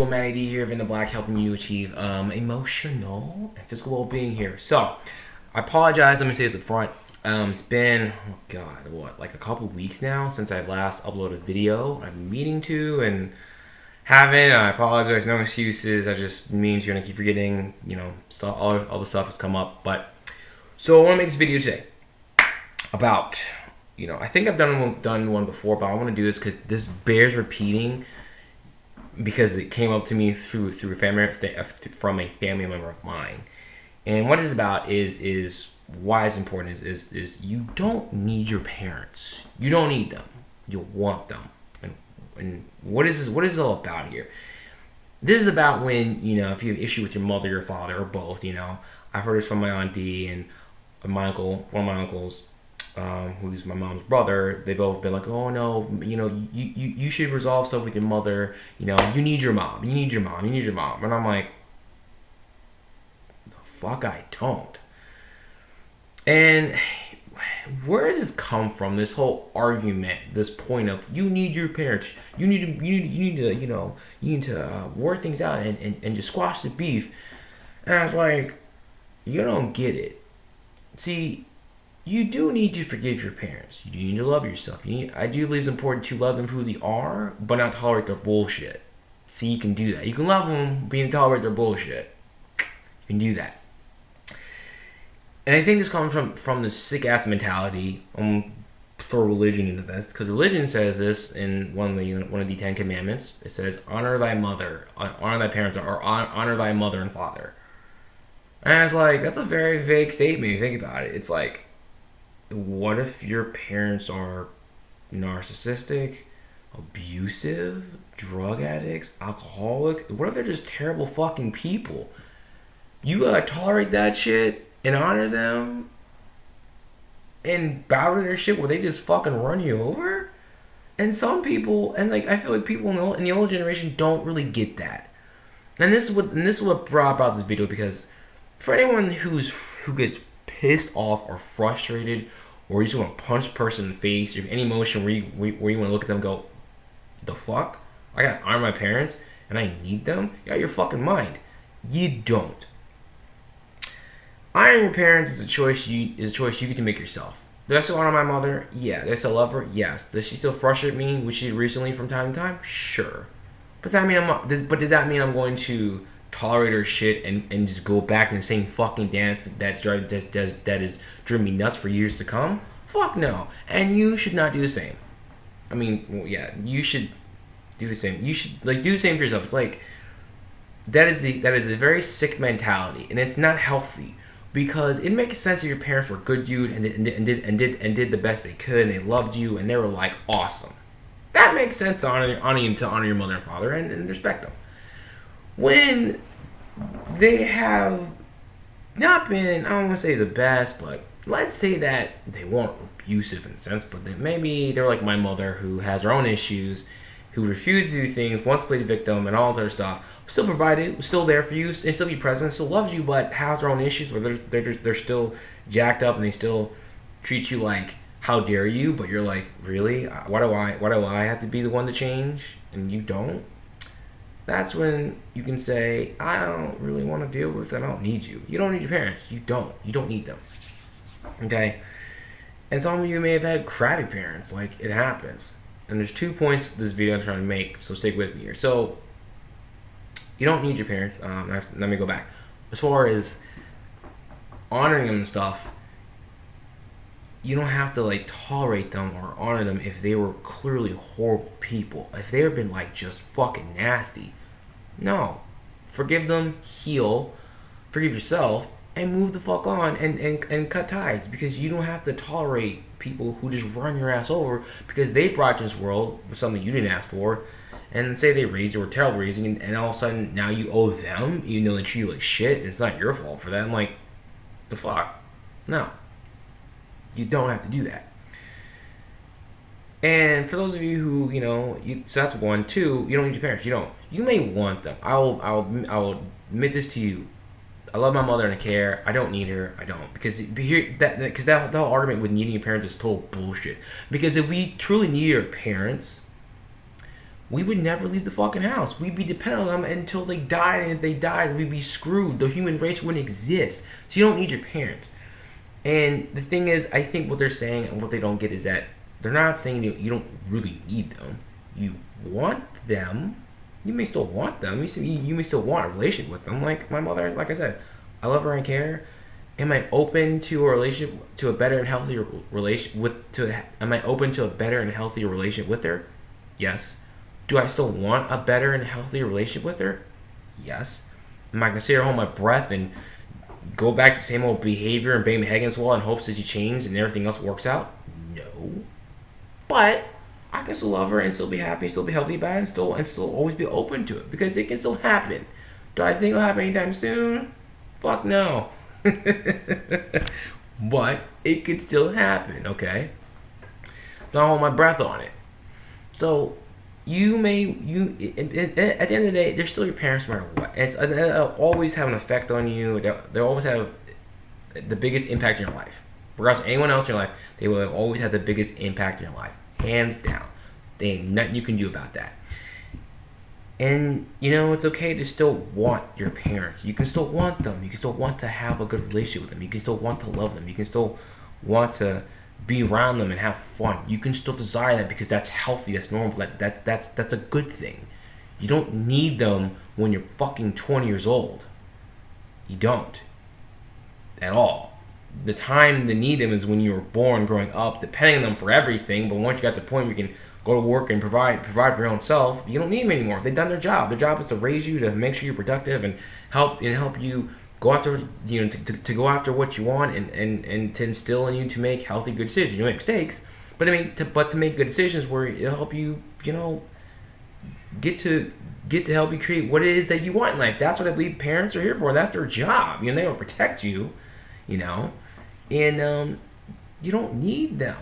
Matty D here, Vinda Black, helping you achieve emotional and physical well-being here. So, I apologize. Let me say this up front. It's been, oh God, what, like a couple weeks now since I've last uploaded a video. I've been meaning to and haven't. I apologize. No excuses. I just means you're gonna keep forgetting. You know, stuff, all the stuff has come up. But so I want to make this video today about. I think I've done one before, but I want to do this because this bears repeating. Because it came up to me through a family from a family member of mine, and what it's about is why it's important is you don't need your parents. You don't need them. You want them. And what is this? What is it all about here? This is about when if you have issue with your mother, your father, or both. I've heard this from my Aunt D and my uncle, one of my uncles. Who's my mom's brother. They both been like, oh no, you should resolve stuff with your mother. You need your mom. You need your mom. You need your mom. And I'm like, the fuck I don't. And where does this come from? This whole argument, this point of you need your parents. You need to work things out and just squash the beef. And I was like, you don't get it. See. You do need to forgive your parents. You do need to love yourself. I do believe it's important to love them for who they are, but not tolerate their bullshit. See, you can do that. You can love them, but you can tolerate their bullshit. You can do that. And I think this comes from the sick-ass mentality. Throw religion into this, because religion says this in one of the 10 Commandments. It says, honor thy mother, honor thy parents, or honor thy mother and father. And it's like, that's a very vague statement if you think about it. It's like, what if your parents are narcissistic, abusive, drug addicts, alcoholic? What if they're just terrible fucking people? You gotta tolerate that shit and honor them and bow to their shit where they just fucking run you over? And some people, and I feel like people in the older generation don't really get that. And this is what brought about this video, because for anyone who gets pissed off or frustrated, or you just want to punch a person in the face, or any emotion where you want to look at them and go, the fuck? I gotta honor my parents and I need them? You got your fucking mind. You don't. Honoring your parents is a choice you get to make yourself. Do I still honor my mother? Yeah. Do I still love her? Yes. Does she still frustrate me, which she recently from time to time? Sure. But does that mean I'm going to tolerate her shit and just go back in the same fucking dance that is driven me nuts for years to come? Fuck no. And you should not do the same. I mean, well, yeah, you should do the same. You should do the same for yourself. It's like that is a very sick mentality, and it's not healthy, because it makes sense that your parents were good dude and did the best they could, and they loved you and they were like awesome. That makes sense to honor your mother and father and respect them. When they have not been, I don't want to say the best, but let's say that they weren't abusive in a sense, but maybe they're like my mother, who has her own issues, who refused to do things, wants to play the victim and all this other stuff, still provided, still there for you, and still be present, still loves you, but has their own issues where they're still jacked up and they still treat you like, how dare you? But you're like, really? Why do I have to be the one to change and you don't? That's when you can say, I don't really want to deal with it. I don't need you. You don't need your parents. You don't need them. Okay? And some of you may have had crappy parents. Like, it happens. And there's 2 points this video I'm trying to make, so stick with me here. So, you don't need your parents. Let me go back. As far as honoring them and stuff, you don't have to tolerate them or honor them if they were clearly horrible people. If they've been just fucking nasty. No. Forgive them, heal, forgive yourself, and move the fuck on and cut ties, because you don't have to tolerate people who just run your ass over because they brought you in this world with something you didn't ask for, and say they raised you or terrible raising, and all of a sudden now you owe them, even though they treat you like shit, and it's not your fault for that. I'm like, the fuck? No. You don't have to do that. And for those of you who, so that's 1. 2, you don't need your parents. You don't. You may want them. I will admit this to you. I love my mother and I care. I don't need her. I don't. Because that whole argument with needing your parents is total bullshit. Because if we truly need our parents, we would never leave the fucking house. We'd be dependent on them until they died, and if they died, we'd be screwed. The human race wouldn't exist. So you don't need your parents. And the thing is, I think what they're saying and what they don't get is that they're not saying you don't really need them. You want them. You may still want them. You may still want a relationship with them. Like my mother, like I said, I love her and care. Am I open to a relationship, to a better and healthier relation am I open to a better and healthier relationship with her? Yes. Do I still want a better and healthier relationship with her? Yes. Am I gonna sit here, hold my breath, and go back to the same old behavior and bang my head against the wall in hopes that she changes and everything else works out? No. But I can still love her and still be happy, still be healthy about it, and still always be open to it, because it can still happen. Do I think it'll happen anytime soon? Fuck no. But it could still happen, okay? Don't hold my breath on it. So at the end of the day, they're still your parents no matter what. They'll always have an effect on you. They'll always have the biggest impact in your life. Regardless of anyone else in your life, they will always have the biggest impact in your life. Hands down. There ain't nothing you can do about that. And, it's okay to still want your parents. You can still want them. You can still want to have a good relationship with them. You can still want to love them. You can still want to be around them and have fun. You can still desire that because that's healthy. That's normal. That's a good thing. You don't need them when you're fucking 20 years old. You don't. At all. The time to need them is when you were born, growing up, depending on them for everything. But once you got to the point where you can go to work and provide for your own self, you don't need them anymore. They've done their job. Their job is to raise you, to make sure you're productive, and help you go after, to go after what you want, and to instill in you to make healthy, good decisions. You make mistakes, but to make good decisions where it'll help you, get to help you create what it is that you want in life. That's what I believe parents are here for. That's their job. They will protect you, and you don't need them.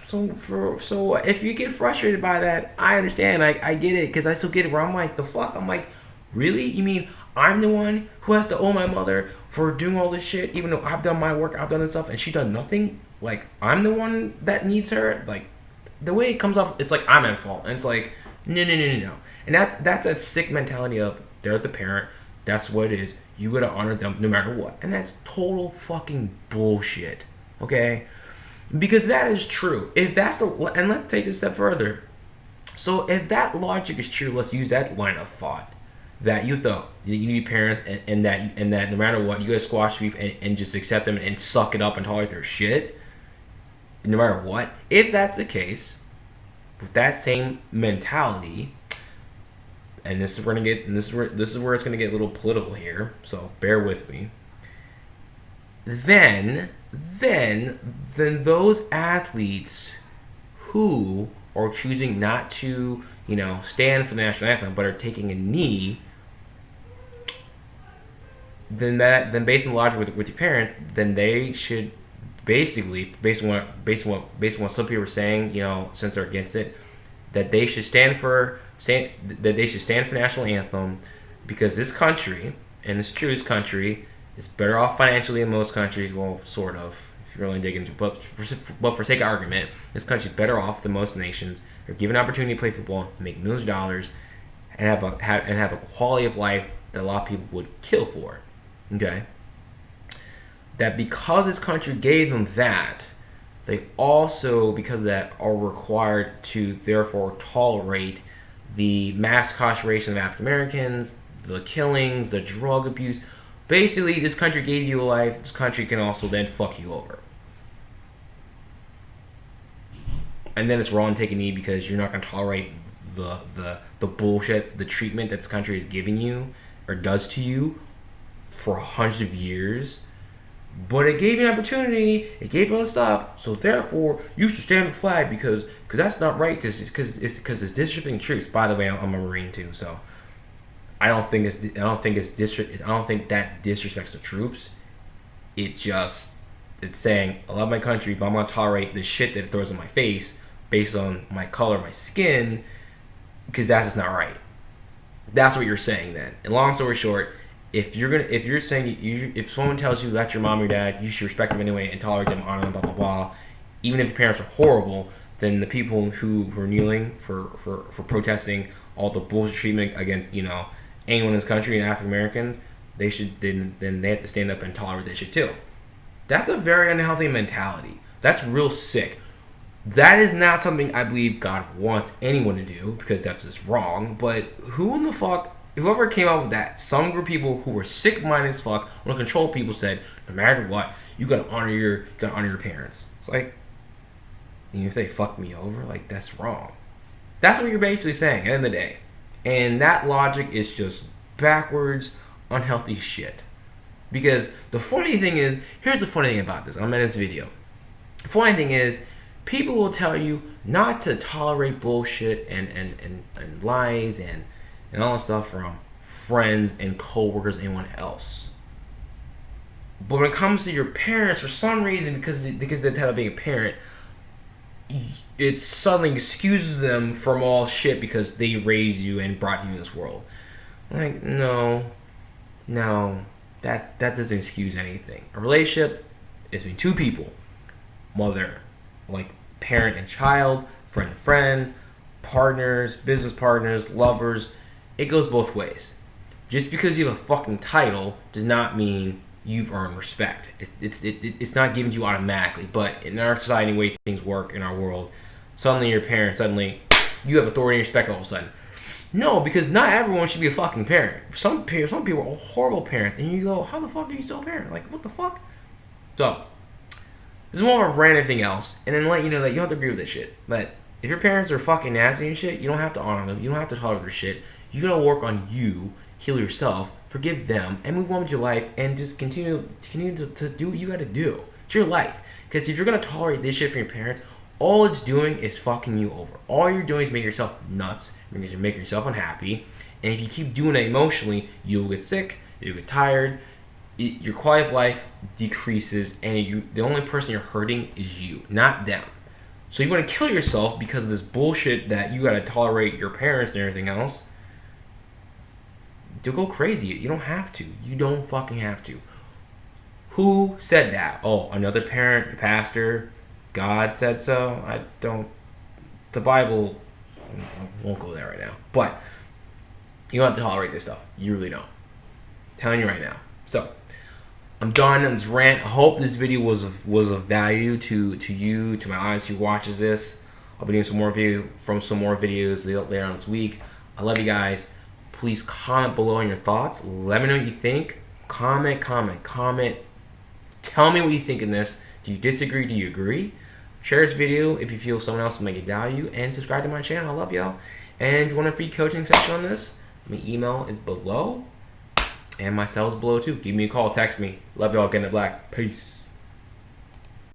So if you get frustrated by that, I understand. I get it, because I still get it where I'm like, the fuck? I'm like, really? You mean I'm the one who has to owe my mother for doing all this shit, even though I've done my work, I've done this stuff, and she done nothing? Like, I'm the one that needs her? Like, the way it comes off, it's like I'm at fault. And it's like, no. And that's that sick mentality of, they're the parent, that's what it is, you gotta honor them no matter what. And that's total fucking bullshit, okay? Because that is true. And let's take this a step further. So if that logic is true, let's use that line of thought, that you need parents, and that no matter what, you gotta squash beef and just accept them and suck it up and tolerate their shit, no matter what. If that's the case, with that same mentality, and this is where it's gonna get a little political here, so bear with me. Then those athletes who are choosing not to, stand for the national anthem but are taking a knee, then based on the logic with your parents, then they should basically, based on what some people are saying, since they're against it, that they should stand for the national anthem, because this country, and it's true, this country is better off financially than most countries. Well, sort of, if you really dig into it. But for sake of argument, this country's better off than most nations. They're given an opportunity to play football, make millions of dollars, and have a quality of life that a lot of people would kill for. Okay? That because this country gave them that, they also, because of that, are required to therefore tolerate the mass incarceration of African Americans, the killings, the drug abuse. Basically, this country gave you a life. This country can also then fuck you over. And then it's wrong to take a knee because you're not going to tolerate the bullshit, the treatment that this country is giving you or does to you for hundreds of years. But it gave you an opportunity. It gave you all the stuff. So therefore, you should stand the flag because that's not right. Because it's disrespecting troops. By the way, I'm a Marine too, so. I don't think that disrespects the troops. It's saying, I love my country, but I'm gonna tolerate the shit that it throws in my face based on my color, my skin, because that's just not right. That's what you're saying then. And long story short, if someone tells you that's your mom or dad, you should respect them anyway and tolerate them, honor them, blah blah blah, even if your parents are horrible, than the people who are kneeling for protesting all the bullshit treatment against, anyone in this country and African Americans. Then they have to stand up and tolerate that shit too. That's a very unhealthy mentality. That's real sick. That is not something I believe God wants anyone to do, because that's just wrong. But who in the fuck, whoever came up with that, some group of people who were sick-minded as fuck, want to control people, said, no matter what, you gotta honor your parents. It's like, even if they fuck me over, like, that's wrong. That's what you're basically saying at the end of the day. And that logic is just backwards, unhealthy shit. Because the funny thing is, here's the funny thing about this. I'm in this video. The funny thing is, people will tell you not to tolerate bullshit and lies and all that stuff from friends and coworkers and anyone else. But when it comes to your parents, for some reason, because they're tired of being a parent, it suddenly excuses them from all shit because they raised you and brought you in this world. Like, no, that doesn't excuse anything. A relationship is between two people, mother, like parent and child, friend and friend, partners, business partners, lovers. It goes both ways. Just because you have a fucking title does not mean you've earned respect. It's not given to you automatically. But in our society, the way things work in our world, suddenly your parents, suddenly you have authority and respect all of a sudden. No, because not everyone should be a fucking parent. Some people are horrible parents, and you go, how the fuck are you still a parent? Like, what the fuck? So, this is more of a random thing else, and then let you know that you don't have to agree with this shit. But if your parents are fucking nasty and shit, you don't have to honor them. You don't have to tolerate their shit. You gotta work on you, heal yourself, forgive them, and move on with your life, and just continue to do what you gotta do. It's your life. Because if you're gonna tolerate this shit from your parents, all it's doing is fucking you over. All you're doing is making yourself nuts, because you're making yourself unhappy, and if you keep doing it emotionally, you'll get sick, you'll get tired, your quality of life decreases, and the only person you're hurting is you, not them. So if you want to kill yourself because of this bullshit that you gotta tolerate your parents and everything else, don't go crazy. You don't have to. You don't fucking have to. Who said that? Oh, another parent, the pastor, God said so? I don't. The Bible won't go there right now. But you don't have to tolerate this stuff. You really don't. I'm telling you right now. So, I'm done on this rant. I hope this video was of value to you, to my audience who watches this. I'll be doing some more videos later on this week. I love you guys. Please comment below on your thoughts. Let me know what you think. Comment. Tell me what you think in this. Do you disagree? Do you agree? Share this video if you feel someone else will make it value. And subscribe to my channel. I love y'all. And if you want a free coaching session on this, my email is below. And my cell is below too. Give me a call. Text me. Love y'all. Getting it black. Peace.